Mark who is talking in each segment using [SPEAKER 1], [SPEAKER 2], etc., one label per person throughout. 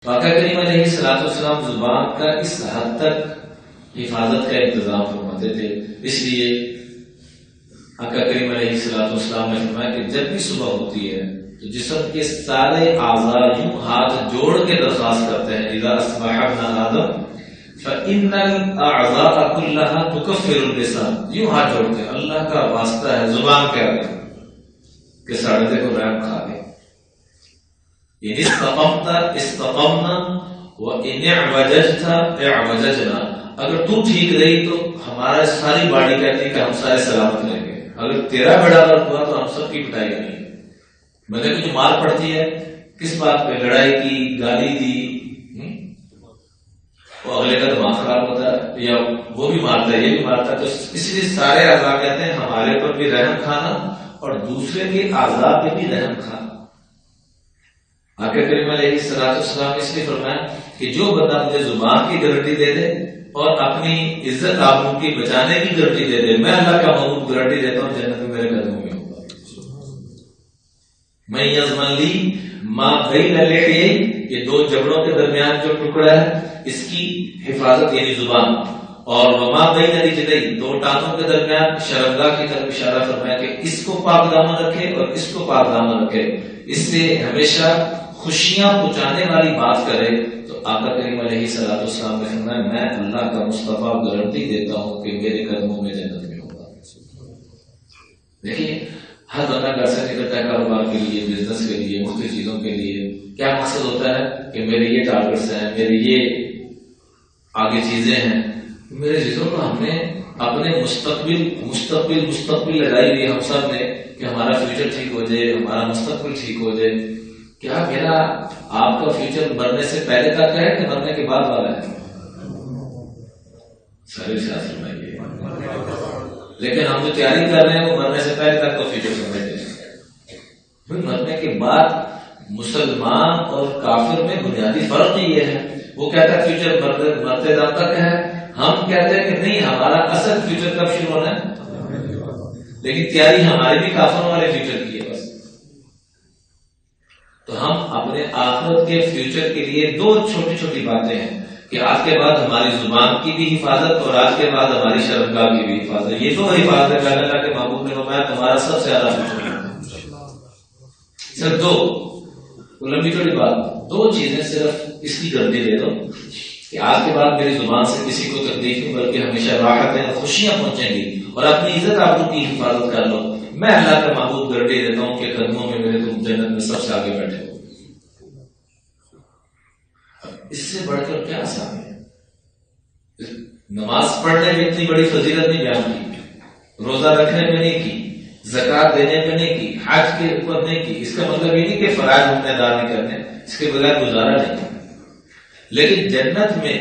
[SPEAKER 1] آقا کریم علیہ السلام زبان کا اس حد تک حفاظت کا انتظام فرماتے تھے. اس لیے آقا کریم علیہ السلام نے فرمایا کہ جب بھی صبح ہوتی ہے تو جسم کے سارے اعضاء یوں ہاتھ جوڑ کے درخواست کرتے ہیں اذا اصبح ابن آدم فإن الأعضاء كلها تكفر اللسان. یوں ہاتھ جوڑتے ہیں اللہ کا واسطہ ہے زبان کے آگے کہ ساڑھے کو رحم کھا گئے. ان استقمت استقمنا وان اعوججت اعوججنا. اگر تو ٹھیک رہی تو ہمارا ساری باڈی کہتی ہے کہ ہم سارے سلامت رہیں گے. اگر تیرا بیڑا غلط ہوا تو ہم سب کی پٹائی کریں گے. مطلب کہ جو مار پڑتی ہے کس بات پہ؟ لڑائی کی، گالی دی، وہ اگلے کا دماغ خراب ہوتا ہے یا وہ بھی مارتا ہے یہ بھی مارتا ہے. تو اس لیے سارے اعضاء کہتے ہیں ہمارے پر بھی رحم کھانا اور دوسرے کے اعضاء پہ بھی رحم کھانا. آقا کریم علیہ السلام نے اس لیے فرمایا کہ جو بندہ مجھے زبان کی گارنٹی دے دے اور اپنی عزت آبرو کی بچانے کی گارنٹی دے دے، میں اللہ کا محبوب گارنٹی دیتا ہوں جنت میں میرے قدموں میں ہوگا. میں یضمن لی ما بین لحیین، یہ دو جبڑوں کے درمیان جو ٹکڑا ہے اس کی حفاظت یعنی زبان، اور وما بین رجلین، دو ٹانگوں کے درمیان شرمگاہ کی طرف اشارہ فرمایا کہ اس کو پاک دامن رکھے اور اس کو پاک دامن رکھے. اس سے ہمیشہ خوشیاں پہنچانے والی بات کرے. تو آقا کریم علیہ السلام نے فرمایا میں اللہ کا مصطفیٰ گارنٹی دیتا ہوں کہ میرے قدموں میں جنت میں ہوگا. دیکھیے ہر بندہ گھر سے نکلتا ہے کاروبار کے لیے، بزنس کے لیے، مختلف چیزوں کے لیے. کیا مقصد ہوتا ہے کہ میرے یہ ٹارگیٹس ہیں، میرے یہ آگے چیزیں ہیں. میرے چیزوں کو ہم نے اپنے مستقبل لگائی ہوئی ہم سب نے کہ ہمارا فیوچر ٹھیک ہو جائے، ہمارا مستقبل ٹھیک ہو جائے. کیا میرا آپ کا فیوچر مرنے سے پہلے تک ہے کہ مرنے کے بعد والا ہے؟ سارے شاستر میں یہ، لیکن ہم جو تیاری کر رہے ہیں وہ مرنے سے پہلے تک کا فیوچر سمجھتے ہیں. مرنے کے بعد مسلمان اور کافر میں بنیادی فرق یہ ہے، وہ کہتا ہے فیوچر مرتے دم تک ہے، ہم کہتے ہیں کہ نہیں ہمارا اصل فیوچر کب شروع ہونا ہے. لیکن تیاری ہماری بھی کافروں والے فیوچر کی ہے بس. تو ہم اپنے آخرت کے فیوچر کے لیے دو چھوٹی چھوٹی باتیں ہیں کہ آج کے بعد ہماری زبان کی بھی حفاظت اور آج کے بعد ہماری شرمگاہ کی بھی حفاظت. یہ تو حفاظت ہے اللہ کے محبوب نے فرمایا تمہارا سب سے زیادہ فیوچر ہے. صرف دو لمبی چھوٹی بات، دو چیزیں صرف اس کی گارنٹی دے دو کہ آج کے بعد میری زبان سے کسی کو تکلیف نہیں بلکہ ہمیشہ راحتیں اور خوشیاں پہنچیں گی، اور اپنی عزت آبرو کی حفاظت کر لو. میں اللہ کا محبوب گارنٹی دیتا ہوں کہ قدموں میں میرے تم جنت میں سب سے آگے بیٹھے ہو. اس سے بڑھ کر کیا آسان ہے؟ نماز پڑھنے میں اتنی بڑی فضیلت نہیں بیان کی، روزہ رکھنے میں نہیں کی، زکات دینے میں نہیں کی، حج کے اوپر نہیں کی. اس کا مطلب یہ نہیں کہ فرائض ہم نے ادا نہیں کرنے، اس کے بغیر گزارا نہیں. لیکن جنت میں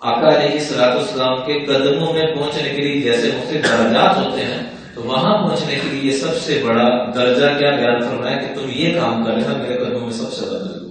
[SPEAKER 1] آقا علیہ السلام کے قدموں میں پہنچنے کے لیے جیسے مختلف درجات ہوتے ہیں، تو وہاں پہنچنے کے لیے سب سے بڑا درجہ کیا بیان فرمایا کہ تم یہ کام کر لینا میرے قدموں میں سب سے زیادہ